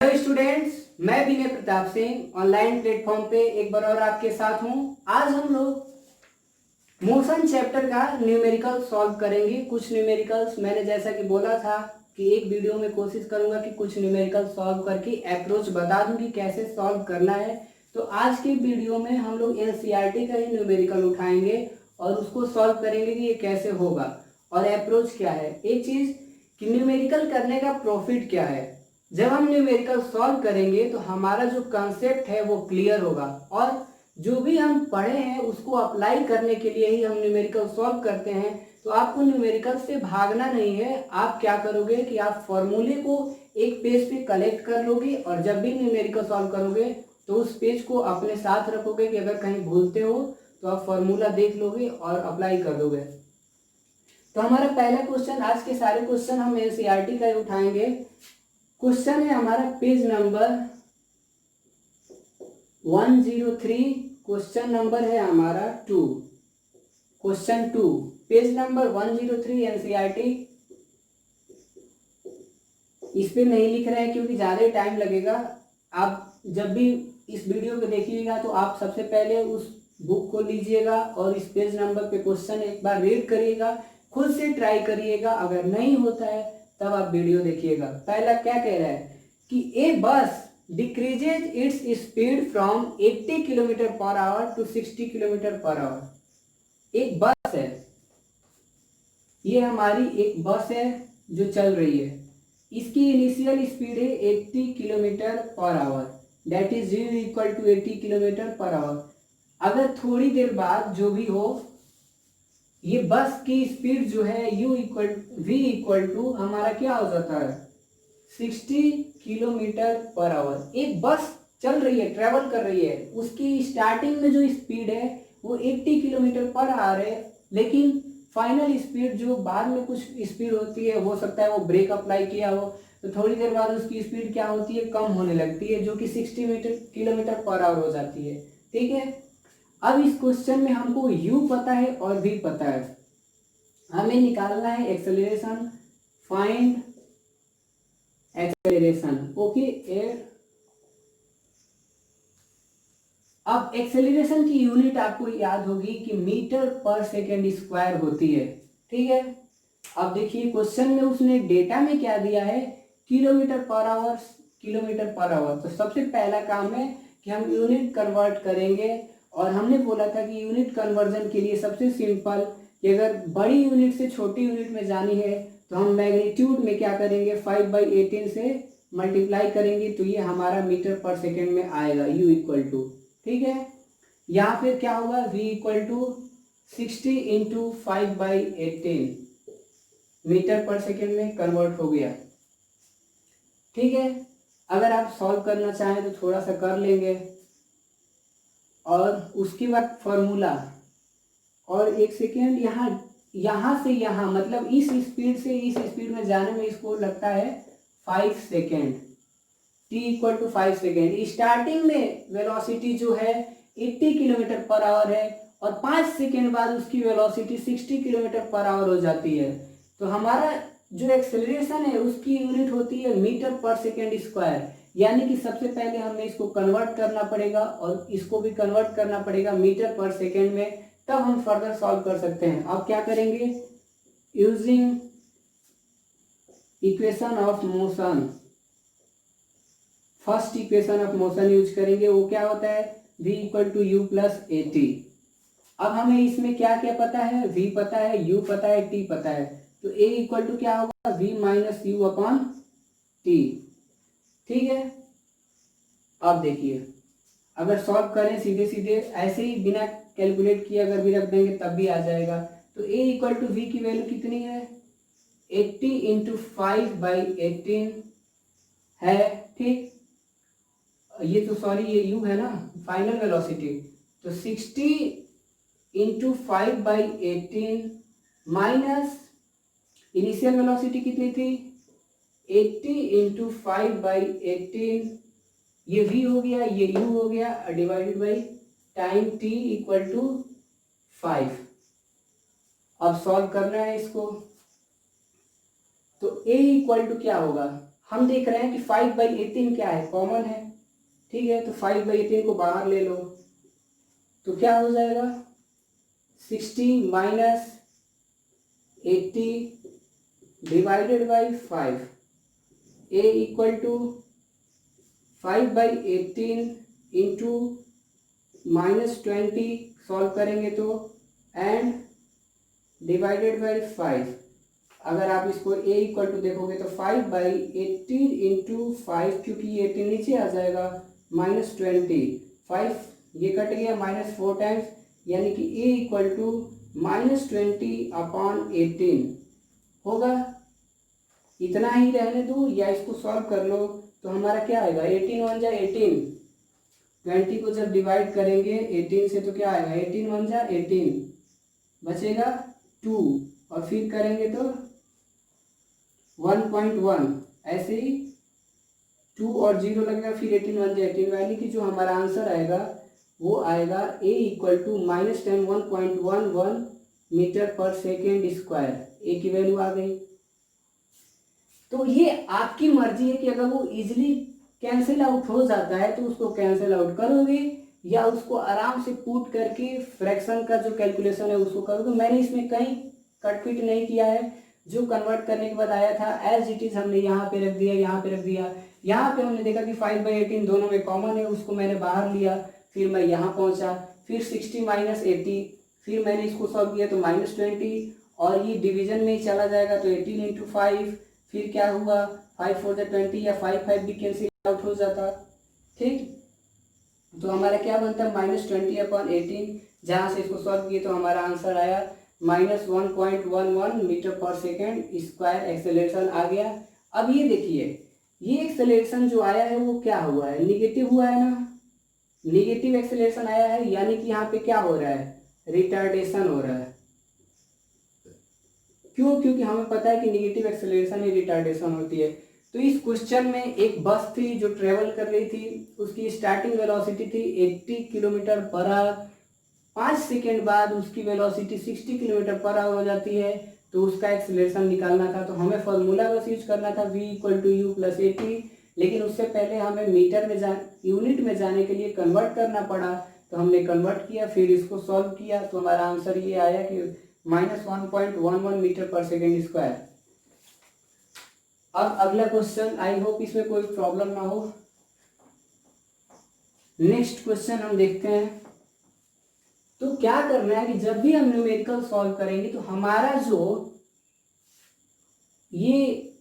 Hello students, मैं विनय Pratap Singh online platform पे एक बार और आपके साथ हूँ। आज हम लोग मोशन चैप्टर का न्यूमेरिकल सॉल्व करेंगे। कुछ न्यूमेरिकल्स मैंने जैसा कि बोला था कि एक वीडियो में कोशिश करूंगा कि कुछ न्यूमेरिकल सॉल्व करके अप्रोच बता दूं कि कैसे सॉल्व करना है। तो आज के वीडियो में हम लोग एनसीईआरटी का ही न्यूमेरिकल उठाएंगे और उसको सॉल्व करेंगे कि ये कैसे होगा और अप्रोच क्या है। एक चीज़ कि न्यूमेरिकल करने का प्रॉफिट क्या है। जब हम न्यूमेरिकल सॉल्व करेंगे तो हमारा जो कंसेप्ट है वो क्लियर होगा और जो भी हम पढ़े हैं उसको अप्लाई करने के लिए ही हम न्यूमेरिकल सॉल्व करते हैं। तो आपको न्यूमेरिकल से भागना नहीं है। आप क्या करोगे कि आप फॉर्मूले को एक पेज पे कलेक्ट कर लोगे और जब भी न्यूमेरिकल सॉल्व करोगे तो उस पेज को अपने साथ रखोगे कि अगर कहीं भूलते हो तो आप फॉर्मूला देख लोगे और अप्लाई कर दोगे। तो हमारा पहला क्वेश्चन, आज के सारे क्वेश्चन हम एनसीईआरटी का ही उठाएंगे। क्वेश्चन है हमारा पेज नंबर 103, क्वेश्चन नंबर है हमारा 2, क्वेश्चन 2 पेज नंबर 103 एनसीईआरटी। इस पे नहीं लिख रहे हैं क्योंकि ज़्यादा टाइम लगेगा। आप जब भी इस वीडियो को देखिएगा तो आप सबसे पहले उस बुक को लीजिएगा और इस पेज नंबर पे क्वेश्चन एक बार रीड करिएगा, खुद से ट्राई करिएगा। अगर नहीं होता है तब आप वीडियो देखिएगा। पहला क्या कह रहा है कि a bus decreases its speed from 80 kilometre per hour to 60 kilometre per hour. एक बस है, ये हमारी एक बस है जो चल रही है। इसकी इनिशियल स्पीड है 80 kilometre per hour, that is u equal to 80 kilometre per hour. अगर थोड़ी देर बाद जो भी हो, ये बस की स्पीड जो है v इक्वल टू हमारा क्या हो जाता है 60 किलोमीटर पर आवर। एक बस चल रही है, ट्रेवल कर रही है, उसकी स्टार्टिंग में जो स्पीड है वो 80 किलोमीटर पर आवर है, लेकिन फाइनल स्पीड जो बाद में कुछ स्पीड होती है, हो सकता है वो ब्रेक अप्लाई किया हो तो थोड़ी देर बाद उसकी स्पीड क्या होती है, कम होने लगती है, जो कि 60 किलोमीटर पर आवर हो जाती है। ठीक है, अब इस क्वेश्चन में हमको u पता है और v पता है, हमें निकालना है एक्सेलरेशन। Find acceleration. ओके, अब एक्सेलरेशन की यूनिट आपको याद होगी कि मीटर पर सेकेंड स्क्वायर होती है। ठीक है, अब देखिए क्वेश्चन में उसने डेटा में क्या दिया है, kilometre per our, kilometre per our. तो सबसे पहला काम है कि हम यूनिट कन्वर्ट करेंगे और हमने बोला था कि यूनिट कन्वर्जन के लिए सबसे सिंपल कि अगर बड़ी यूनिट से छोटी यूनिट में जानी है तो हम मैग्नीट्यूड में क्या करेंगे 5/18 से मल्टीप्लाई करेंगे तो ये हमारा मीटर पर सेकेंड में आएगा u इक्वल टू। ठीक है, यहाँ फिर क्या होगा v equal to 60 into 5/18 metre पर सेकेंड में कन्वर्ट हो गया। ठीक है, अगर आप सॉल्व करना चाहें तो थोड़ा सा कर लेंगे और उसके बाद फॉर्मूला और एक सेकेंड यहाँ से यहाँ, मतलब इस स्पीड से इस स्पीड में जाने में इसको लगता है 5 second, t equal to 5 second. Starting में वेलोसिटी जो है 80 किलोमीटर पर आवर है और 5 सेकेंड बाद उसकी वेलोसिटी 60 किलोमीटर पर आवर हो जाती है। तो हमारा जो एक्सेलरेशन है उसकी यूनिट होती है मीटर पर सेकेंड स्क्वायर, यानी कि सबसे पहले हमें इसको कन्वर्ट करना पड़ेगा और इसको भी कन्वर्ट करना पड़ेगा मीटर पर सेकेंड में, तब हम फर्दर सॉल्व कर सकते हैं। अब क्या करेंगे, using equation of motion, first equation of motion use करेंगे। वो क्या होता है v equal to u plus a t. अब हमें इसमें क्या क्या पता है, v पता है, u पता है, t पता है, तो a इक्वल टू क्या होगा v minus you upon T. ठीक है, अब देखिए अगर सॉल्व करें सीधे सीधे ऐसे ही बिना कैलकुलेट किए अगर भी रख देंगे तब भी आ जाएगा। तो a इक्वल टू v की वैल्यू कितनी है 80 इंटू 5/18 है। ठीक, ये तो सॉरी ये u है ना फाइनल वेलोसिटी, तो 60 इंटू 5/18 माइनस इनिशियल वेलोसिटी कितनी थी 80 इंटू 5/18, ये v हो गया, ये u हो गया, divided by time t equal to 5। अब सॉल्व करना है इसको, तो a इक्वल टू क्या होगा, हम देख रहे हैं कि 5/18 क्या है, कॉमन है, ठीक है। तो 5/18 को बाहर ले लो तो क्या हो जाएगा, 60 minus 80 divided by 5, a equal to 5/18 into -20 solve करेंगे तो एंड डिवाइडेड बाई 5। अगर आप इसको a इक्वल टू देखोगे तो 5/18 इंटू 5, क्योंकि ये 18 नीचे आ जाएगा, -20, 5 ये कट गया, -4 टाइम्स, यानी कि a इक्वल टू -20/18 होगा। इतना ही रहने दो या इसको सॉल्व कर लो तो हमारा क्या आएगा, 18 1 जा 18, 20 को जब डिवाइड करेंगे 18 से तो क्या आएगा, 18 1 जा 18, बचेगा 2, और फिर करेंगे तो 1.1, ऐसे ही 2 और 0 लगेगा, फिर 18 1 जा 18, यानी कि जो हमारा आंसर आएगा वो आएगा a इक्वल टू -10 1.11 मीटर पर सेकेंड स्क्वायर। a की वैल्यू आ गई। तो ये आपकी मर्जी है कि अगर वो इजीली कैंसिल आउट हो जाता है तो उसको कैंसिल आउट करोगे या उसको आराम से पुट करके फ्रैक्शन का जो कैलकुलेशन है उसको करोगे। मैंने इसमें कहीं कटपिट नहीं किया है, जो कन्वर्ट करने के बाद आया था एज इट इज हमने यहाँ पे रख दिया, यहाँ पे रख दिया। यहाँ पे हमने देखा कि 5/18 दोनों में कॉमन है, उसको मैंने बाहर लिया, फिर मैं यहाँ पहुँचा, फिर 60 माइनस 80, फिर मैंने इसको सॉल्व किया तो -20, और ये डिवीजन में ही चला जाएगा तो 18 इंटू 5, फिर क्या हुआ 5 4 20, या 5 5 भी कैंसिल आउट हो जाता, ठीक। तो हमारा क्या बनता है, -20/18, जहाँ से इसको सॉल्व किए तो हमारा आंसर आया -1.11 मीटर पर सेकेंड स्क्वायर एक्सेलरेशन आ गया। अब ये देखिए, ये एक्सेलरेशन जो आया है वो क्या हुआ है, निगेटिव हुआ है ना, निगेटिव एक्सेलरेशन आया है, यानी कि यहाँ पे क्या हो रहा है, रिटार्डेशन हो रहा है। क्यों, क्योंकि हमें पता है कि निगेटिव एक्सेलरेशन ही रिटार्डेशन होती है। तो इस क्वेश्चन में एक बस थी जो ट्रेवल कर रही थी, उसकी स्टार्टिंग वेलोसिटी थी 80 किलोमीटर पर आवर, 5 सेकेंड बाद उसकी वेलोसिटी 60 किलोमीटर पर आवर हो जाती है, तो उसका एक्सेलरेशन निकालना था। तो हमें फॉर्मूला बस यूज करना था v = u + at, लेकिन उससे पहले हमें मीटर में यूनिट में जाने के लिए कन्वर्ट करना पड़ा, तो हमने कन्वर्ट किया, फिर इसको सॉल्व किया, तो हमारा आंसर ये आया कि -1.11 मीटर पर सेकेंड स्क्वायर। अब अगला क्वेश्चन, आई होप इसमें कोई प्रॉब्लम ना हो। नेक्स्ट क्वेश्चन हम देखते हैं। तो क्या करना है कि जब भी हम न्यूमेरिकल सॉल्व करेंगे तो हमारा जो ये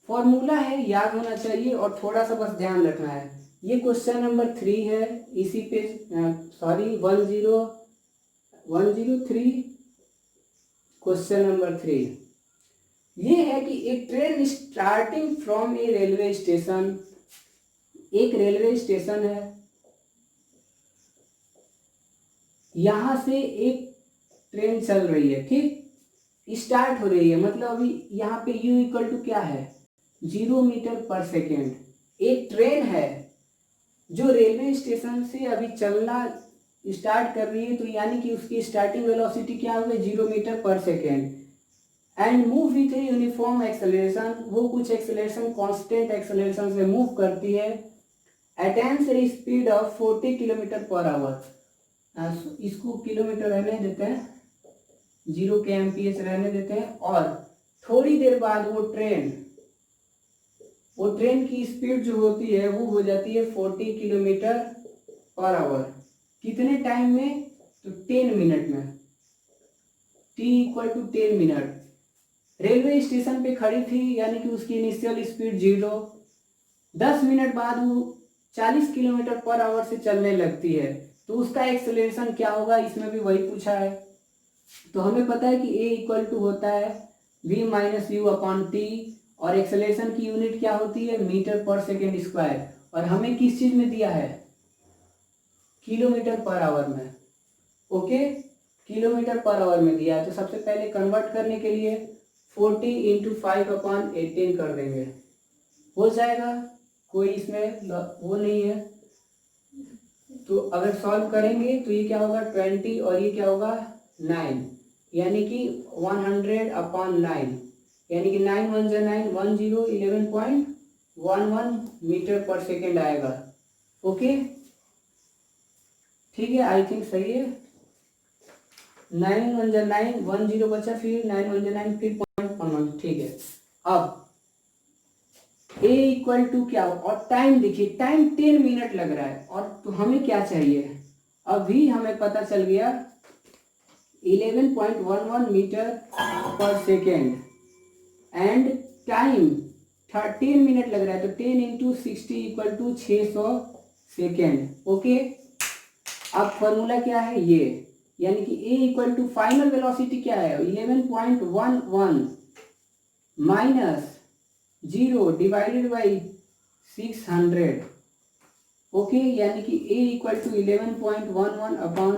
फॉर्मूला है याद होना चाहिए, और थोड़ा सा बस ध्यान रखना है। ये क्वेश्चन नंबर 3 है, इसी पे 103, क्वेश्चन नंबर 3 ये है कि एक train starting from A railway station, एक रेलवे स्टेशन है, यहां से एक ट्रेन चल रही है, ठीक, स्टार्ट हो रही है, मतलब अभी यहाँ पे u इक्वल टू क्या है, 0 मीटर पर सेकेंड। एक ट्रेन है जो रेलवे स्टेशन से अभी चलना स्टार्ट कर रही है, तो यानी कि उसकी स्टार्टिंग वेलोसिटी क्या होगी, 0 मीटर पर second, and move with a uniform acceleration, वो कुछ एक्सेलरेशन कांस्टेंट एक्सेलरेशन से मूव करती है, attains A speed of 40 kilometre per our. इसको किलोमीटर रहने देते हैं, 0 kmph रहने देते हैं, और थोड़ी देर बाद वो ट्रेन की स्पीड जो होती है वो हो जाती है 40 किलोमीटर पर आवर। कितने टाइम में, तो 10 मिनट में, t = 10 मिनट। रेलवे स्टेशन पे खड़ी थी, यानी कि उसकी इनिशियल स्पीड 0, 10 मिनट बाद वो 40 किलोमीटर पर आवर से चलने लगती है, तो उसका एक्सेलरेशन क्या होगा, इसमें भी वही पूछा है। तो हमें पता है कि a = होता है v - u/t, और एक्सेलरेशन की यूनिट क्या होती है, मीटर पर सेकेंड स्क्वायर, और हमें किस चीज में दिया है, किलोमीटर पर आवर में, ओके, किलोमीटर पर आवर में दिया है। तो सबसे पहले कन्वर्ट करने के लिए 40 × 5/18 कर देंगे, हो जाएगा, कोई इसमें वो नहीं है। तो अगर सॉल्व करेंगे तो ये क्या होगा 20, और ये क्या होगा 9, यानी कि 100/9, यानी कि 9 1 जा 9, 10 11.9 मीटर पर सेकेंड आएगा। ओके ठीक है, आई थिंक सही है। 9 1 जा 9, 1 0 बचा, फिर 9 1 जा 9, फिर 0.11, ठीक है। अब a इक्वल टू क्या हो, और टाइम देखिए, टाइम 10 मिनट लग रहा है, और तो हमें क्या चाहिए, अभी हमें पता चल गया 11.11 मीटर पर सेकेंड, एंड टाइम 13 मिनट लग रहा है, तो 10 into 60 equal to 600 second. Okay, अब फॉर्मूला क्या है ये, यानी कि a equal to final velocity क्या है, 11.11 माइनस 0 डिवाइडेड बाई 600। ओके, यानी कि a इक्वल टू 11.11 अपॉन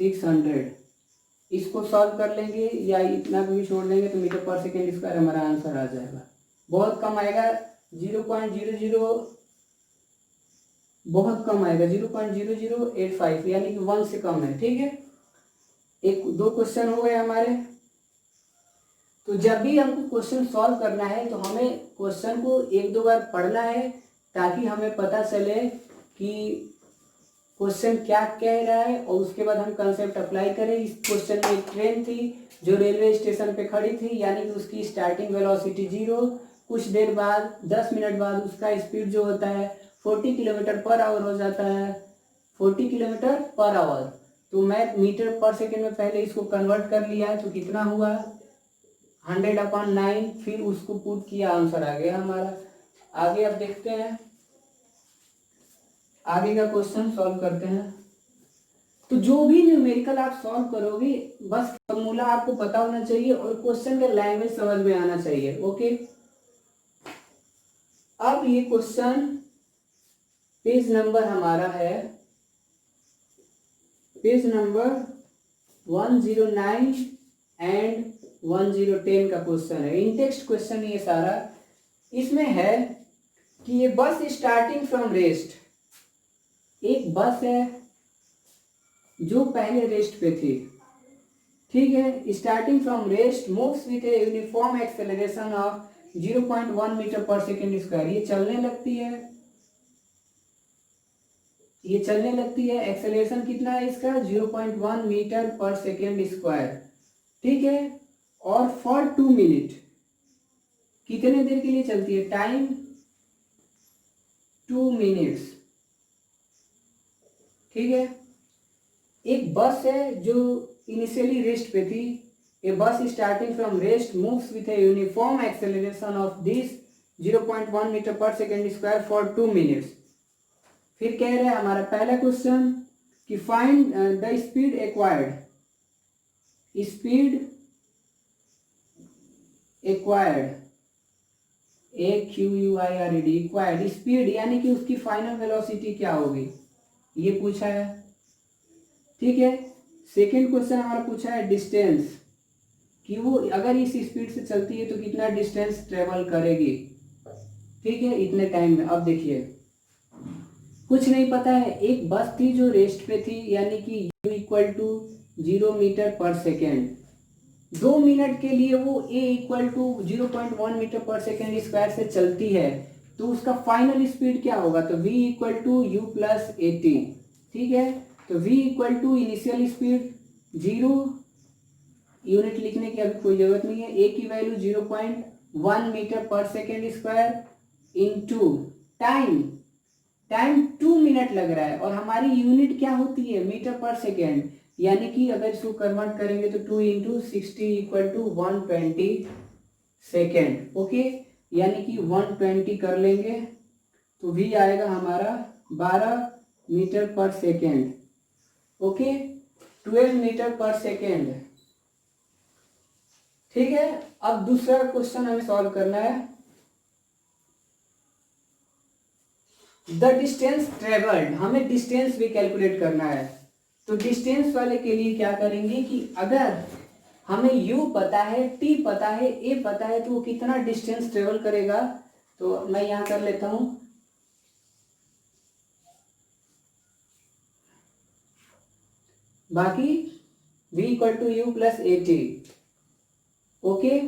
600। इसको सॉल्व कर लेंगे या इतना भी छोड़ देंगे तो मीटर पर सेकेंड स्क्वायर हमारा आंसर आ जाएगा। बहुत कम आएगा, 0.00, बहुत कम आएगा, 0.0085, यानी कि 1 से कम है। ठीक है, एक दो क्वेश्चन हो गए हमारे। तो जब भी हमको क्वेश्चन सॉल्व करना है तो हमें क्वेश्चन को एक दो बार पढ़ना है, ताकि हमें पता चले कि क्वेश्चन क्या कह रहा है, और उसके बाद हम कंसेप्ट अप्लाई करें। इस क्वेश्चन में एक ट्रेन थी जो रेलवे स्टेशन पे खड़ी थी, यानी कि उसकी स्टार्टिंग वेलोसिटी 0, कुछ देर बाद 10 मिनट बाद उसका स्पीड जो होता है 40 किलोमीटर पर आवर हो जाता है, 40 किलोमीटर पर आवर। तो मैं मीटर पर सेकेंड में पहले इसको कन्वर्ट कर लिया, तो कितना हुआ 100/9, फिर उसको पुट किया, आंसर आ गया हमारा। आगे अब देखते हैं, आगे का क्वेश्चन सॉल्व करते हैं। तो जो भी न्यूमेरिकल आप सॉल्व करोगे, बस फॉर्मूला आपको पता होना चाहिए और क्वेश्चन का लैंग्वेज समझ में आना चाहिए। ओके, अब ये क्वेश्चन पेज नंबर हमारा है, पेज नंबर 109 एंड 1010 का क्वेश्चन है। इंटेक्स्ट क्वेश्चन ये सारा। इसमें है कि ये बस स्टार्टिंग फ्रॉम रेस्ट, एक बस है जो पहले रेस्ट पे थी, ठीक है, starting from rest moves with a uniform acceleration of 0.1 metre पर सेकेंड स्क्वायर। ये चलने लगती है, ये चलने लगती है, एक्सेलरेशन कितना है इसका 0.1 मीटर पर सेकेंड स्क्वायर, ठीक है, और फॉर 2 मिनट, कितने देर के लिए चलती है, टाइम 2 मिनट्स, ठीक है। एक बस है जो इनिशियली रेस्ट पे थी, a bus starting from rest moves with a uniform acceleration of this 0.1 metre पर सेकेंड स्क्वायर फॉर 2 मिनट्स। फिर कह रहे हैं हमारा पहला क्वेश्चन कि find the speed acquired, speed acquired, AQUIRED, acquired speed, यानी कि उसकी फाइनल वेलोसिटी क्या होगी, ये पूछा है, ठीक है। सेकेंड क्वेश्चन हमारा पूछा है डिस्टेंस, कि वो अगर इस स्पीड से चलती है तो कितना डिस्टेंस ट्रेवल करेगी, ठीक है, इतने टाइम में। अब देखिए कुछ नहीं पता है, एक बस थी जो रेस्ट पे थी, यानी कि U इक्वल टू 0 मीटर पर सेकेंड, 2 मिनट के लिए वो A इक्वल टू 0.1 मीटर पर सेकेंड स्क्वायर से चलती है, तो उसका फाइनल स्पीड क्या होगा, तो V equal to U plus 80, ठीक है। तो V equal to initial speed 0, unit लिखने की अभी कोई जरूरत नहीं है, A की वैल्यू 0.1 मीटर पर second square into time, time 2 minute लग रहा है, और हमारी यूनिट क्या होती है, मीटर पर सेकेंड, यानी कि अगर इसको कन्वर्ट करेंगे तो 2 into 60 equal to 120 second. Okay, यानी कि 120 कर लेंगे तो भी आएगा हमारा 12 मीटर पर सेकेंड। ओके, 12 मीटर पर सेकेंड, ठीक है। अब दूसरा क्वेश्चन हमें सॉल्व करना है, द डिस्टेंस ट्रेवल्ड, हमें डिस्टेंस भी कैलकुलेट करना है। तो डिस्टेंस वाले के लिए क्या करेंगे कि अगर हमें U पता है, T पता है, A पता है, तो वो कितना डिस्टेंस ट्रेवल करेगा, तो मैं यहां कर लेता हूं, बाकी V equal to U plus 80। Okay,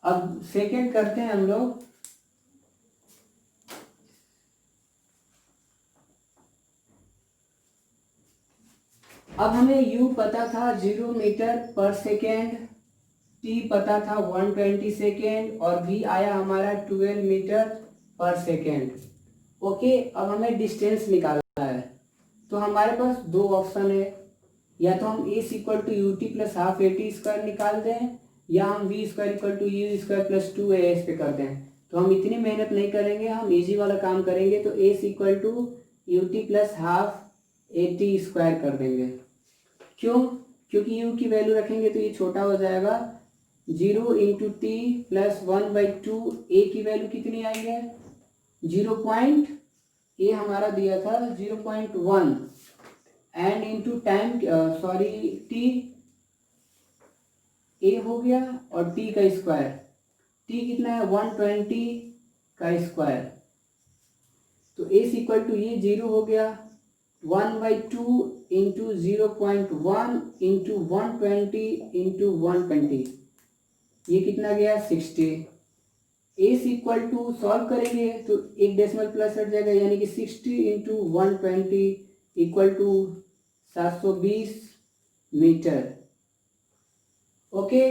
अब सेकेंड करते हैं हम लोग, अब हमें u पता था 0 मीटर पर सेकेंड, t पता था 120 सेकेंड और v आया हमारा 12 मीटर पर सेकेंड। ओके, अब हमें डिस्टेंस निकालना है। तो हमारे पास दो ऑप्शन है, या तो हम a equal to u t plus half a t square निकाल दें, या हम v square equal to u square plus 2as पे कर दें। तो हम इतनी मेहनत नहीं करेंगे, हम इजी वाला काम करेंगे। तो a equal to u t plus half a t square कर देंगे। क्यों? क्योंकि u की वैल्यू रखेंगे तो ये छोटा हो जाएगा। 0 इंटू टी प्लस 1/2, a की वैल्यू कितनी आई है? 0. a हमारा दिया था 0.1 and into time T A हो गया और टी का स्क्वायर, टी कितना है? 120 का स्क्वायर। तो ए इक्वल टू ये 0 हो गया, 1/2 इंटू 0.1 इंटू 120 इंटू 120, ये कितना गया? 60। ए इक्वल टू सॉल्व करेंगे तो एक डेसिमल प्लस हट जाएगा, यानी कि 60 into 120 equal to 720 metre. Okay,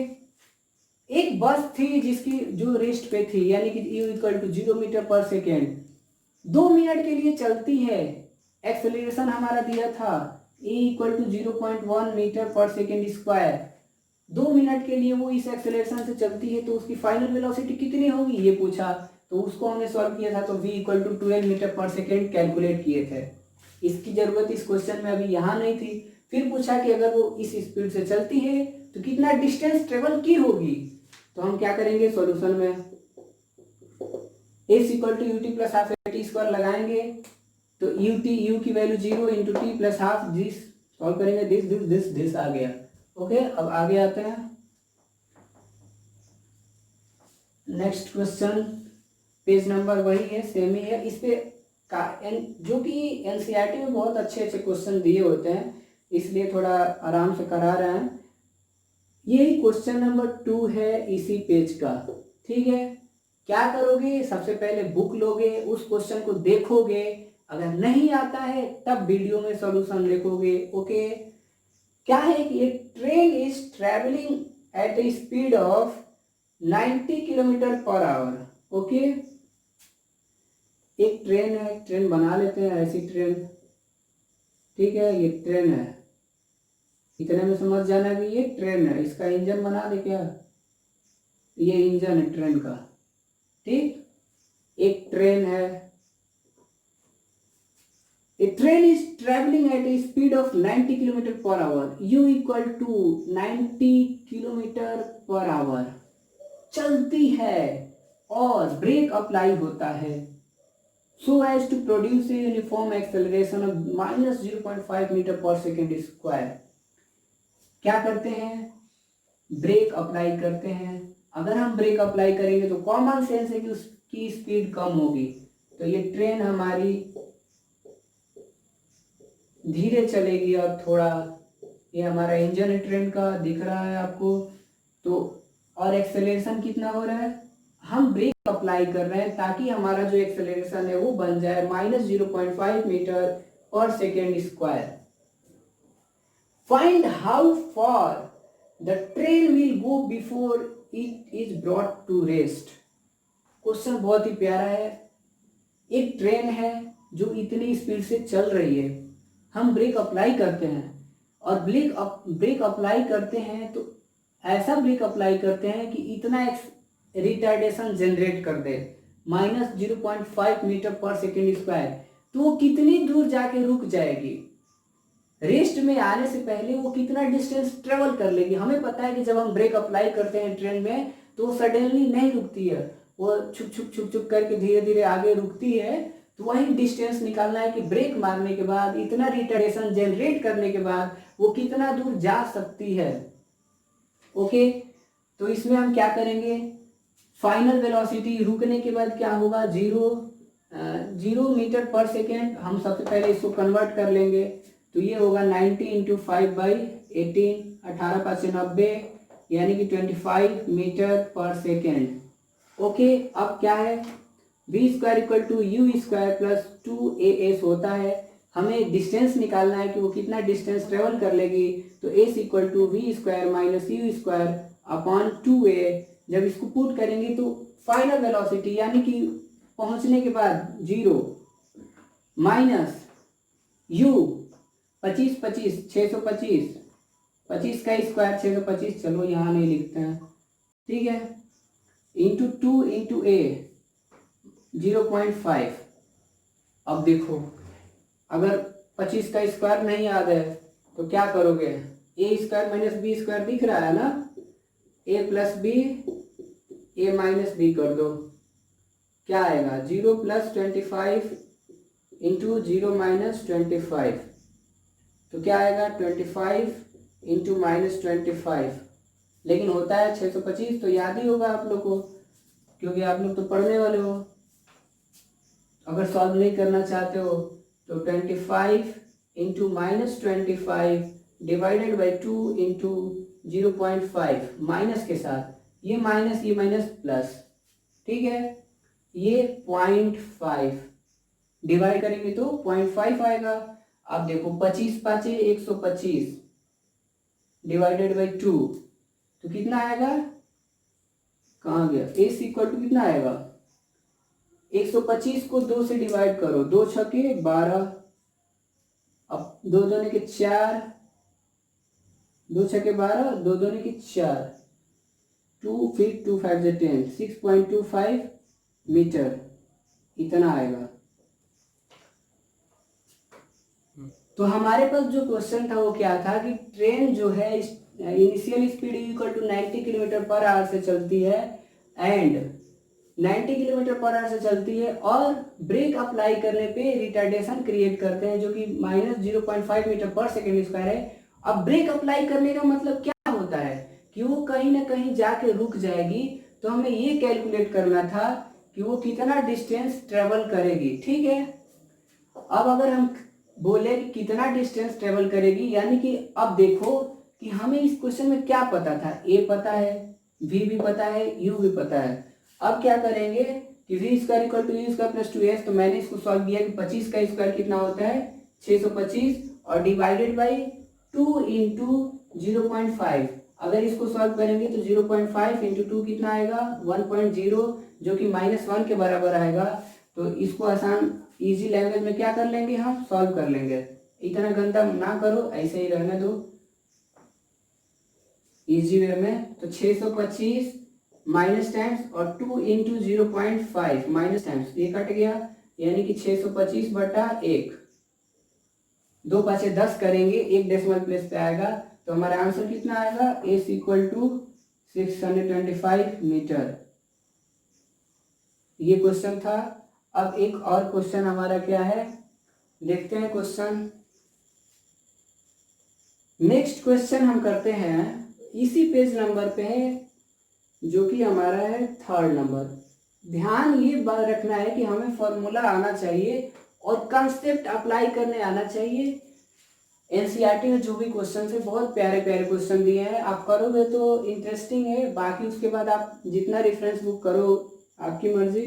एक बस थी जिसकी जो रेस्ट पे थी, यानी कि यू इक्वल टू 0 मीटर पर सेकेंड, 2 मिनट के लिए चलती है। एक्सेलरेशन हमारा दिया था ए इक्वल टू 0.1 मीटर पर सेकेंड स्क्वायर। 2 मिनट के लिए वो इस एक्सेलरेशन से चलती है, तो उसकी फाइनल वेलोसिटी कितनी होगी ये पूछा। तो उसको हमने सॉल्व किया था, तो v इक्वल टू 12 मीटर पर सेकेंड कैलकुलेट किए थे। इसकी जरूरत इस क्वेश्चन में अभी यहाँ नहीं थी। फिर पूछा कि अगर वो इस स्पीड से चलती है तो कितना डिस्टेंस ट्रेवल की होगी। तो हम क्या करेंगे, सॉल्यूशन में a equal to u t plus half a t square लगाएंगे। तो यू की value 0 into t plus half, this solve करेंगे, दिस आ गया। ओके, अब आगे आते हैं। नेक्स्ट क्वेश्चन, पेज नंबर वही है, सेम ही है। इस पे जो कि एनसीईआरटी में बहुत अच्छे अच्छे क्वेश्चन दिए होते हैं, इसलिए थोड़ा आराम से करा रहे हैं। यही क्वेश्चन नंबर 2 है इसी पेज का। ठीक है, क्या करोगे? सबसे पहले बुक लोगे, उस क्वेश्चन को देखोगे, अगर नहीं आता है तब वीडियो में सॉल्यूशन लिखोगे। ओके, क्या है कि एक train is travelling at A speed of 90 kilometre per our. Okay, एक ट्रेन है, ट्रेन बना लेते हैं ऐसी ट्रेन। ठीक है, ये ट्रेन है, इतने में समझ जाना कि ये ट्रेन है। इसका इंजन बना दे क्या? ये इंजन है ट्रेन का। ठीक, एक ट्रेन है। A train is traveling at a speed of 90 kilometre per hour, u equal to 90 kilometre per hour चलती है और ब्रेक अप्लाई होता है, so as to produce a uniform acceleration of -0.5 metre पर सेकेंड स्क्वायर। क्या करते हैं? ब्रेक अप्लाई करते हैं। अगर हम ब्रेक अप्लाई करेंगे तो कॉमन सेंस है कि उसकी स्पीड कम होगी। तो ये ट्रेन हमारी धीरे चलेगी और थोड़ा, ये हमारा इंजन है ट्रेन का, दिख रहा है आपको। तो और एक्सेलरेशन कितना हो रहा है? हम ब्रेक अप्लाई कर रहे हैं ताकि हमारा जो एक्सेलरेशन है वो बन जाए -0.5 मीटर पर second square. Find how far the train will go before it is brought to rest. Question बहुत ही प्यारा है। एक ट्रेन है जो इतनी स्पीड से चल रही है, हम ब्रेक अप्लाई करते हैं और ब्रेक अप्लाई करते हैं तो ऐसा ब्रेक अप्लाई करते हैं कि इतना रिटार्डेशन जनरेट कर दे, -0.5 मीटर पर सेकेंड स्क्वायर। तो वो कितनी दूर जाके रुक जाएगी? रेस्ट में आने से पहले वो कितना डिस्टेंस ट्रेवल कर लेगी? हमें पता है कि जब हम ब्रेक अप्लाई करते हैं ट्रेन में तो सडनली नहीं रुकती है, वो छुक छुक छुक छुक करके धीरे धीरे आगे रुकती है। तो वही डिस्टेंस निकालना है कि ब्रेक मारने के बाद, इतना रिटार्डेशन जनरेट करने के बाद वो कितना दूर जा सकती है। ओके, तो इसमें हम क्या करेंगे? फाइनल वेलोसिटी रुकने के बाद क्या होगा? 0 मीटर पर सेकेंड। हम सबसे पहले इसको कन्वर्ट कर लेंगे, तो ये होगा 90 इंटू 5/18, 18 5 90, यानी कि 25 मीटर पर सेकेंड। ओके, अब क्या है? v square equal to u square plus 2as होता है। हमें डिस्टेंस निकालना है कि वो कितना डिस्टेंस ट्रेवल कर लेगी। तो s equal to v square minus u square upon 2a। जब इसको पुट करेंगे तो फाइनल वेलोसिटी यानी कि पहुंचने के बाद 0 माइनस यू 25 25 625 25 का स्क्वायर 625, चलो यहाँ नहीं लिखते हैं, ठीक है, इंटू 2 इंटू ए 0.5। अब देखो अगर 25 का स्क्वायर नहीं याद है तो क्या करोगे, ए स्क्वायर माइनस बी स्क्वायर दिख रहा है ना, ए प्लस बी ए माइनस बी कर दो, क्या आएगा 0 प्लस 25 इंटू 0 माइनस 25, तो क्या आएगा 25 इंटू माइनस 25, लेकिन होता है 625, तो याद ही होगा आप लोग को क्योंकि आप लोग तो पढ़ने वाले हो। अगर सॉल्व नहीं करना चाहते हो तो 25 into minus 25 divided by 2 into 0.5 minus के साथ ये माइनस प्लस, ठीक है, ये 0.5 डिवाइड करेंगे तो 0.5 आएगा। अब देखो 25 5 125 डिवाइडेड बाई 2 तो कितना आएगा, कहाँ गया, एस इक्वल टू कितना आएगा, 125 को 2 से डिवाइड करो, 2 छके 12, अब 2 दूने के 4, 2 छके 12, 2 दूने के 4, 2 फिर 2 5 से 10, 6.25 मीटर इतना आएगा। तो हमारे पास जो क्वेश्चन था वो क्या था कि ट्रेन जो है initial speed equal to 90 kilometre per hour से चलती है एंड 90 किलोमीटर पर आवर से चलती है और ब्रेक अप्लाई करने पे रिटार्डेशन क्रिएट करते हैं जो कि माइनस 0.5 मीटर पर सेकेंड स्क्वायर है। अब ब्रेक अप्लाई करने का मतलब क्या होता है कि वो कहीं ना कहीं जाके रुक जाएगी, तो हमें ये कैलकुलेट करना था कि वो कितना डिस्टेंस ट्रेवल करेगी, ठीक है। अब अगर हम बोले कि कितना डिस्टेंस ट्रेवल करेगी, यानी कि अब देखो कि हमें इस क्वेश्चन में क्या पता था, ए पता है, वी भी पता है, यू भी पता है। अब क्या करेंगे कि v square equal to u square plus 2s, तो मैंने इसको सॉल्व किया कि 25 का स्क्वायर कितना होता है 625 और डिवाइडेड बाई 2 इंटू 0.5। अगर इसको सॉल्व करेंगे तो 0.5 इंटू 2 कितना आएगा 1.0 जो कि -1 के बराबर आएगा। तो इसको आसान इजी लैंग्वेज में क्या कर लेंगे, हम सॉल्व कर लेंगे, इतना गंदा ना करो, ऐसे ही रहने दो इजी वे में। तो 625 माइनस टाइम्स और 2 इंटू 0.5 माइनस टाइम्स ये कट गया, यानी कि 625 बटा 1, 2 पाँचे 10 करेंगे, एक डेसिमल प्लेस पे आएगा, तो हमारा आंसर कितना आएगा, एस इक्वल टू 625 मीटर। ये क्वेश्चन था। अब एक और क्वेश्चन हमारा क्या है, देखते हैं क्वेश्चन। नेक्स्ट क्वेश्चन हम करते हैं इसी पेज नंबर पे है जो कि हमारा है 3rd नंबर। ध्यान ये बात रखना है कि हमें फॉर्मूला आना चाहिए और कंसेप्ट अप्लाई करने आना चाहिए। एनसीईआरटी में जो भी क्वेश्चन है बहुत प्यारे प्यारे क्वेश्चन दिए हैं, आप करोगे तो इंटरेस्टिंग है, बाकी उसके बाद आप जितना रेफरेंस बुक करो आपकी मर्जी,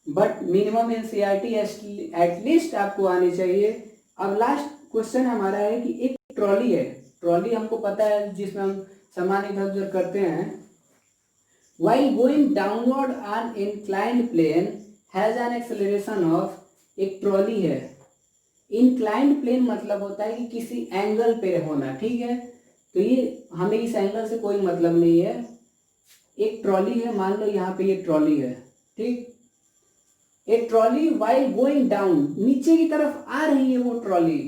बट मिनिमम एनसीईआरटी एटलीस्ट आपको आनी चाहिए। अब लास्ट क्वेश्चन हमारा है कि एक ट्रॉली है, ट्रॉली हमको पता है जिसमें हम सामान इधर उधर करते हैं। While going downward on inclined plane has an acceleration of, एक ट्रॉली है, इंक्लाइंड प्लेन मतलब होता है कि किसी एंगल पे होना, ठीक है, तो ये हमें इस एंगल से कोई मतलब नहीं है। एक ट्रॉली है, मान लो यहाँ पे ये ट्रॉली है, ठीक, एक ट्रॉली while going down नीचे की तरफ आ रही है वो trolley,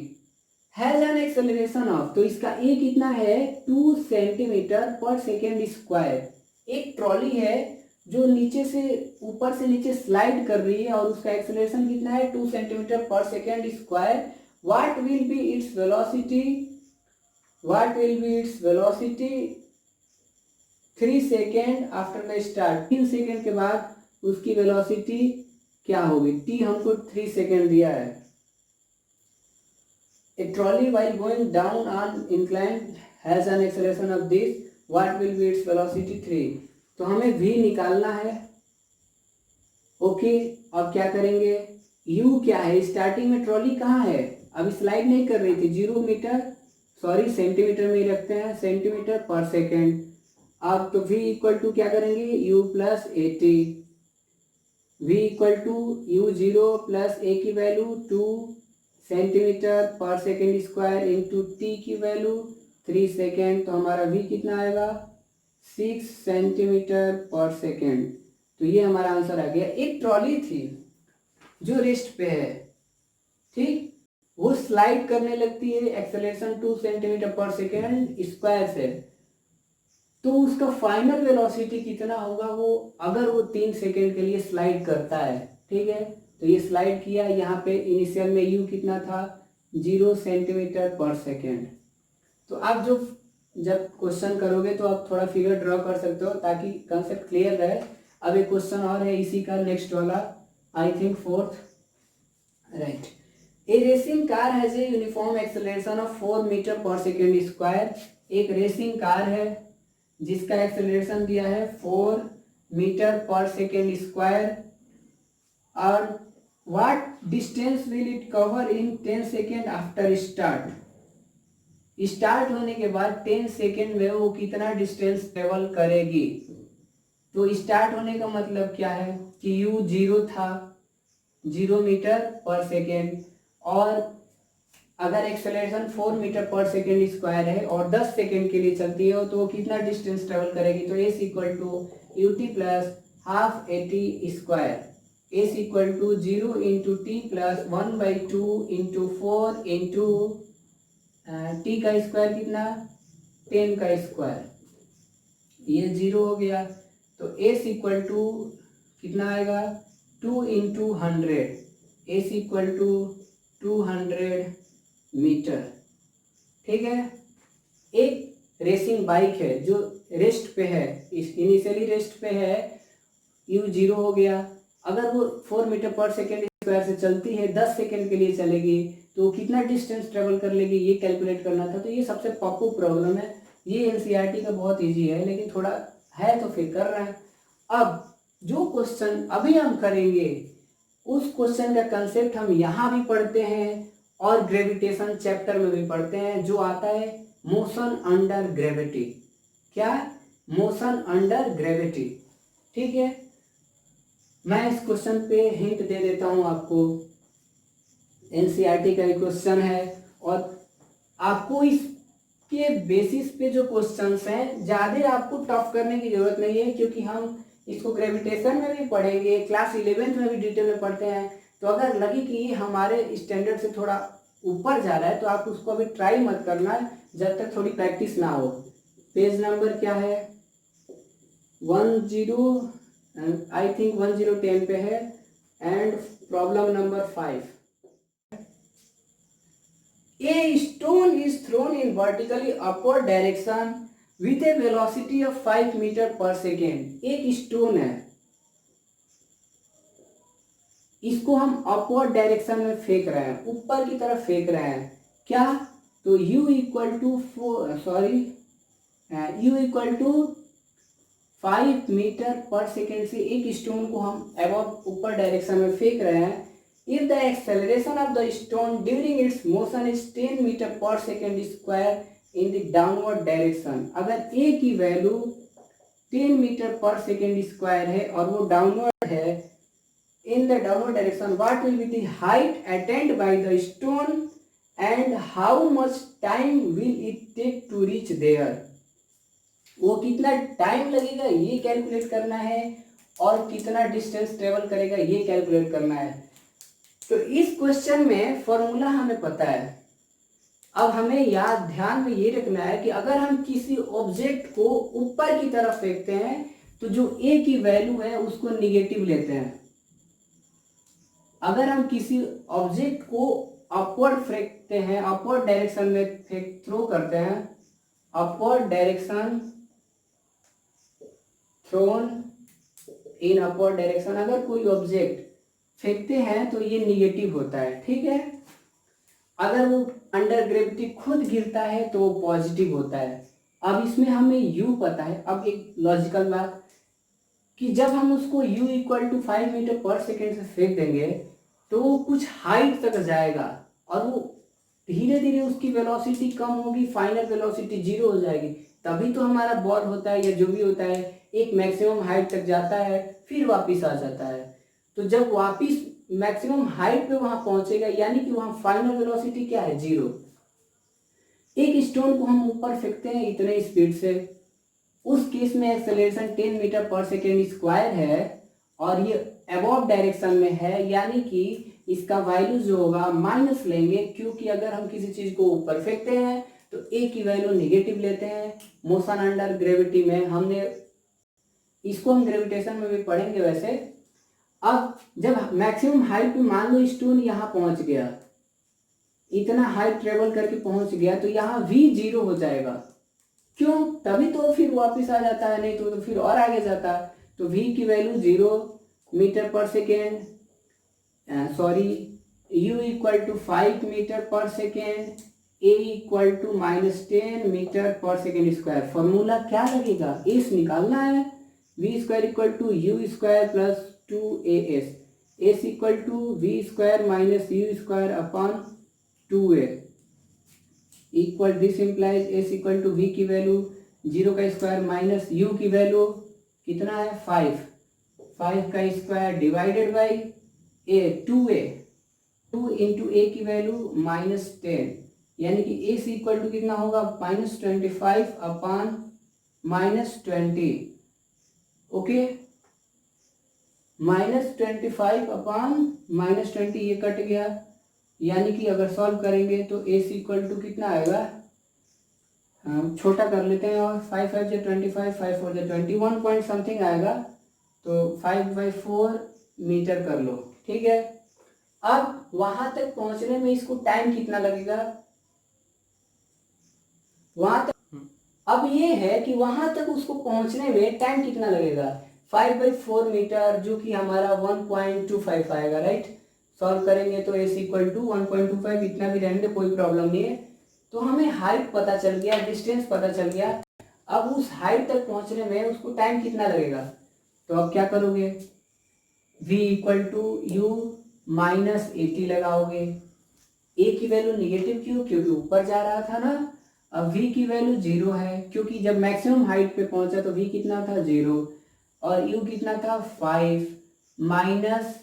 has an acceleration of, तो इसका ए कितना है 2 सेंटीमीटर पर सेकेंड स्क्वायर। एक ट्रॉली है जो नीचे से ऊपर से नीचे स्लाइड कर रही है और उसका एक्सेलरेशन कितना है 2 centimetre per second square. What will be its velocity, what will be its velocity 3 second after the start, 3 second के बाद उसकी वेलोसिटी क्या होगी, टी हमको 3 सेकेंड दिया है। A trolley while going down on incline has an acceleration of this, what will be its velocity 3, तो हमें v निकालना है। ओके, अब क्या करेंगे, u क्या है, स्टार्टिंग में ट्रॉली कहाँ है अभी स्लाइड नहीं कर रही थी, 0 मीटर, सेंटीमीटर में ही रखते हैं, सेंटीमीटर पर सेकेंड। अब तो v इक्वल टू क्या करेंगे, u plus 80, v equal to u0 plus a की value 2 centimetre per second square into t की वैल्यू 3 सेकेंड, तो हमारा v कितना आएगा, 6 सेंटीमीटर पर सेकेंड। तो ये हमारा आंसर आ गया। एक ट्रॉली थी जो रेस्ट पे है, ठीक, वो स्लाइड करने लगती है, acceleration 2 centimetre per second square से, तो उसका फाइनल वेलोसिटी कितना होगा, वो अगर वो 3 सेकेंड के लिए स्लाइड करता है, ठीक है। तो ये स्लाइड किया, यहाँ पे इनिशियल में u कितना था, 0 सेंटीमीटर पर सेकेंड। तो आप जब क्वेश्चन करोगे तो आप थोड़ा फिगर ड्रॉ कर सकते हो ताकि कंसेप्ट क्लियर रहे। अब एक क्वेश्चन और है इसी का, नेक्स्ट वाला, I think 4th, right. A racing car has a uniform acceleration of 4 metre पर सेकेंड स्क्वायर। एक रेसिंग कार है जिसका एक्सेलरेशन दिया है 4 मीटर पर सेकेंड स्क्वायर, और what distance will it cover in 10 second after start. Start होने के बाद 10 सेकेंड में वो कितना डिस्टेंस ट्रेवल करेगी। तो स्टार्ट होने का मतलब क्या है कि u 0 था, 0 मीटर पर सेकेंड, और अगर एक्सेलरेशन 4 मीटर पर सेकेंड स्क्वायर है और 10 सेकेंड के लिए चलती है तो वो कितना डिस्टेंस ट्रेवल करेगी। तो s equal to ut plus half a t square, s equal to 0 into t plus 1/2 into 4 into t का स्क्वायर कितना, 10 का स्क्वायर, ये 0 हो गया। तो s इक्वल टू कितना आएगा, 2 into 100, s equal to 200 metre, ठीक है। एक रेसिंग बाइक है जो रेस्ट पे है, इनिशियली रेस्ट पे है, u 0 हो गया। अगर वो 4 मीटर पर सेकेंड स्क्वायर से चलती है, 10 सेकेंड के लिए चलेगी, तो कितना डिस्टेंस ट्रेवल कर लेगी, ये कैलकुलेट करना था। तो ये सबसे पॉपुलर प्रॉब्लम है, ये एनसीईआरटी का बहुत इजी है, लेकिन थोड़ा है तो फिर कर रहे हैं। अब जो क्वेश्चन अभी हम करेंगे उस क्वेश्चन का कंसेप्ट हम यहाँ भी पढ़ते हैं और ग्रेविटेशन चैप्टर में भी पढ़ते हैं, जो आता है मोशन अंडर ग्रेविटी। क्या, मोशन अंडर ग्रेविटी, ठीक है। मैं इस क्वेश्चन पे हिंट दे देता हूँ आपको, एनसीईआरटी का क्वेश्चन है और आपको इसके बेसिस पे जो क्वेश्चंस हैं ज़्यादा आपको टफ करने की जरूरत नहीं है, क्योंकि हम इसको ग्रेविटेशन में भी पढ़ेंगे, क्लास 11th में भी डिटेल में पढ़ते हैं। तो अगर लगे कि ये हमारे स्टैंडर्ड से थोड़ा ऊपर जा रहा है तो आप उसको अभी ट्राई मत करना जब तक थोड़ी प्रैक्टिस ना हो। पेज नंबर क्या है, 10 आई थिंक 1010 पे है, and problem number 5। A stone is thrown in vertically upward direction with a velocity of 5 metre पर सेकेंड। एक स्टोन है, इसको हम अपवर्ड डायरेक्शन में फेंक रहे हैं, ऊपर की तरफ फेंक रहे हैं। क्या, तो u इक्वल टू 5 मीटर पर सेकेंड से एक स्टोन को हम अबव ऊपर डायरेक्शन में फेंक रहे हैं। If the acceleration of the stone during its motion is 10 metre पर second square in the downward direction, अगर a की वैल्यू 10 मीटर पर सेकेंड स्क्वायर है और वो डाउनवर्ड है, in the downward direction, what will be the height attained by the stone and how much time will it take to reach there। वो कितना time लगेगा ये कैलकुलेट करना है और कितना डिस्टेंस ट्रेवल करेगा ये कैलकुलेट करना है। तो इस क्वेश्चन में फॉर्मूला हमें पता है। अब हमें याद ध्यान में ये रखना है कि अगर हम किसी ऑब्जेक्ट को ऊपर की तरफ फेंकते हैं तो जो a की वैल्यू है उसको निगेटिव लेते हैं। अगर हम किसी ऑब्जेक्ट को अपवर्ड फेंकते हैं, अपवर्ड डायरेक्शन में थ्रो करते हैं, upward direction, thrown in upward direction, अगर कोई ऑब्जेक्ट फेंकते हैं तो ये निगेटिव होता है, ठीक है। अगर वो अंडर ग्रेविटी खुद गिरता है तो वो पॉजिटिव होता है। अब इसमें हमें u पता है। अब एक लॉजिकल बात कि जब हम उसको u इक्वल टू 5 मीटर पर सेकेंड से फेंक देंगे तो वो कुछ हाइट तक जाएगा और वो धीरे धीरे उसकी वेलोसिटी कम होगी, फाइनल वेलोसिटी 0 हो जाएगी, तभी तो हमारा बॉल होता है या जो भी होता है एक मैक्सिमम हाइट तक जाता है फिर वापस आ जाता है। तो जब वापस मैक्सिमम हाइट पे वहां पहुंचेगा यानी कि वहां फाइनल वेलोसिटी क्या है, 0। एक स्टोन को हम ऊपर फेंकते हैं इतने स्पीड से, उस केस में एक्सेलरेशन 10 मीटर पर सेकेंड स्क्वायर है और ये अबॉव डायरेक्शन में है, यानी कि इसका वैल्यू जो होगा माइनस लेंगे, क्योंकि अगर हम किसी चीज को ऊपर फेंकते हैं तो ए की वैल्यू नेगेटिव लेते हैं। मोशन अंडर ग्रेविटी में हमने इसको हम ग्रेविटेशन में भी पढ़ेंगे वैसे। अब जब मैक्सिमम हाइट पे मान लो स्टोन यहाँ पहुंच गया, इतना हाइट ट्रेवल करके पहुंच गया, तो यहाँ v 0 हो जाएगा। क्यों? तभी तो फिर वापस आ जाता है, नहीं तो फिर और आगे जाता। तो v की वैल्यू 0 मीटर पर second, sorry u equal to 5 metre पर second, a equal to -10 metre पर सेकेंड स्क्वायर। फॉर्मूला क्या लगेगा, एस निकालना है। v square equal to u square plus 2as, S equal to v square minus u square upon 2a equal, this implies S equal to v की value 0 का square minus u की value कितना है 5 का square divided by a 2 into a की value -10, यानी कि a equal to कितना होगा -25 अपॉन -20। ओके, -25 अपॉन -20 ये कट गया, यानी कि अगर सॉल्व करेंगे तो a इक्वल टू कितना आएगा, हम छोटा कर लेते हैं और 5 5 जो 25, 5 4 जो 21 पॉइंट समथिंग आएगा, तो 5/4 मीटर कर लो, ठीक है। अब वहां तक पहुंचने में इसको टाइम कितना लगेगा, वहां तक, अब ये है कि वहां तक उसको पहुंचने में टाइम कितना लगेगा, 5/4 मीटर, जो कि हमारा 1.25 आएगा, राइट। सॉल्व करेंगे तो एस इक्वल टू 1.25, इतना भी रहने दे, कोई प्रॉब्लम नहीं है। तो हमें हाइट पता चल गया, डिस्टेंस पता चल गया। अब उस हाइट तक पहुंचने में उसको टाइम कितना लगेगा, तो अब क्या करोगे, v इक्वल टू यू -80 लगाओगे। a की वैल्यू निगेटिव क्यों, क्योंकि ऊपर जा रहा था ना। अब v की वैल्यू 0 है, क्योंकि जब मैक्सिमम हाइट पे पहुंचा तो v कितना था 0 और u कितना था 5 -10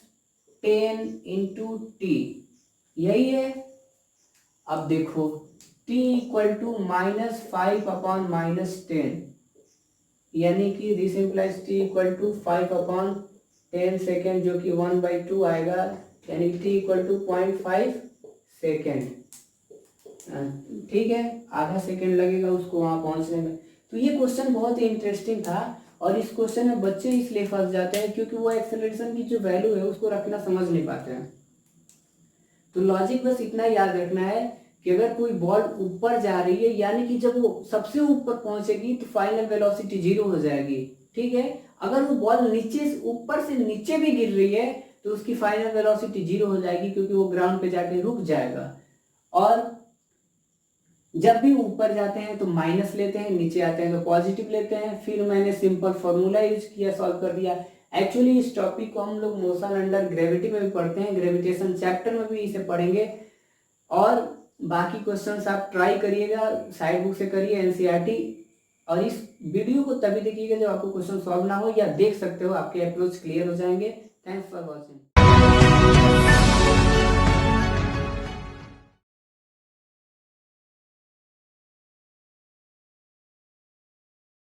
इंटू टी, यही है। अब देखो t इक्वल टू -5 अपॉन -10, यानी कि this implies t equal to 5 upon 10 second, जो कि 1/2 आएगा, यानी t इक्वल टू 0.5 सेकेंड, ठीक है। आधा सेकेंड लगेगा उसको वहां पहुंचने में। तो ये क्वेश्चन बहुत ही इंटरेस्टिंग था और इस क्वेश्चन में बच्चे इसलिए फंस जाते हैं क्योंकि वो एक्सेलरेशन की जो वैल्यू है उसको रखना समझ नहीं पाते हैं। तो लॉजिक बस इतना याद रखना है कि अगर कोई बॉल ऊपर जा रही है, यानी कि जब वो सबसे ऊपर पहुंचेगी तो फाइनल वेलोसिटी 0 हो जाएगी, ठीक है। अगर वो बॉल नीचे ऊपर से नीचे भी गिर रही है तो उसकी फाइनल वेलोसिटी 0 हो जाएगी, क्योंकि वो ग्राउंड पे जाके रुक जाएगा। और जब भी ऊपर जाते हैं तो माइनस लेते हैं, नीचे आते हैं तो पॉजिटिव लेते हैं। फिर मैंने सिंपल फॉर्मूला यूज किया, सॉल्व कर दिया। एक्चुअली इस टॉपिक को हम लोग मोशन अंडर ग्रेविटी में भी पढ़ते हैं, ग्रेविटेशन चैप्टर में भी इसे पढ़ेंगे। और बाकी क्वेश्चंस आप ट्राई करिएगा, साइड बुक से करिए एनसीईआरटी। और इस वीडियो को तभी देखिएगा जब आपको क्वेश्चन सॉल्व ना हो, या देख सकते हो, आपके अप्रोच क्लियर हो जाएंगे। Thanks for watching.